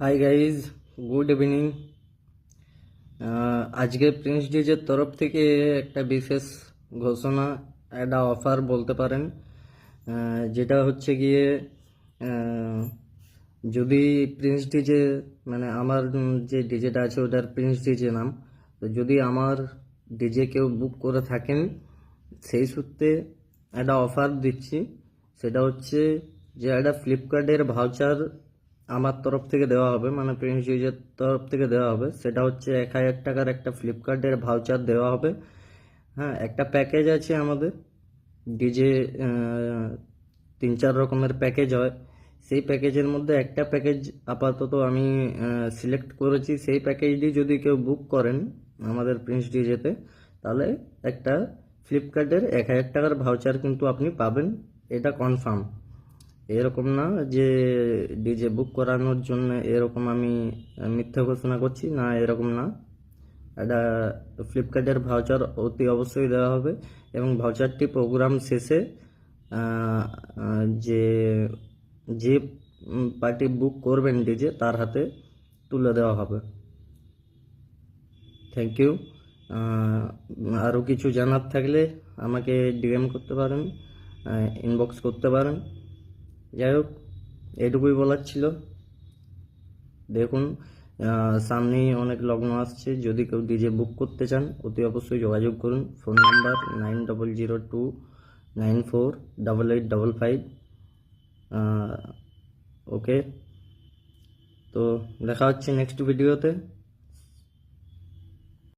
Hi guys, good evening. আজকে Prince ডিজের তরফ থেকে একটা বিশেষ ঘোষণা, একটা অফার বলতে পারেন। যেটা হচ্ছে গিয়ে যদি প্রিন্স ডিজে মানে আমার যে ডিজেটা আছে ওটার প্রিন্স ডিজে নাম, তো যদি আমার ডিজে কেউ বুক করে থাকেন সেই সূত্রে একটা অফার দিচ্ছি। সেটা হচ্ছে যে একটা ফ্লিপকার্টের ভাউচার আমার তরফ থেকে দেওয়া হবে, মানে প্রিন্স ডিজের তরফ থেকে দেওয়া হবে। সেটা হচ্ছে 1,000 টাকার একটা ফ্লিপকার্টের ভাউচার দেওয়া হবে। হ্যাঁ, একটা প্যাকেজ আছে আমাদের ডিজে, 3-4 রকমের প্যাকেজ হয়। সেই প্যাকেজের মধ্যে একটা প্যাকেজ আপাতত আমি সিলেক্ট করেছি। সেই প্যাকেজটি যদি কেউ বুক করেন আমাদের প্রিন্স ডিজেতে, তাহলে একটা ফ্লিপকার্টের 1,000 টাকার ভাউচার কিন্তু আপনি পাবেন, এটা কনফার্ম। এরকম না যে ডিজে বুক করানোর জন্য এরকম আমি মিথ্যা ঘোষণা করছি, না, এরকম না। একটা ফ্লিপকার্টের ভাউচার অতি অবশ্যই দেওয়া হবে, এবং ভাউচারটি প্রোগ্রাম শেষে যে যে পার্টি বুক করবেন ডিজে তার হাতে তুলে দেওয়া হবে। Thank you. আরও কিছু জানার থাকলে আমাকে ডিএম করতে পারেন, ইনবক্স করতে পারেন। যাই হোক, এটুকুই বলার ছিল। দেখুন, সামনেই অনেক লগ্ন আসছে। যদি কেউ ডিজে বুক করতে চান অতি অবশ্যই যোগাযোগ করুন। Phone number 9002948855। ওকে, তো দেখা হচ্ছে নেক্সট ভিডিওতে।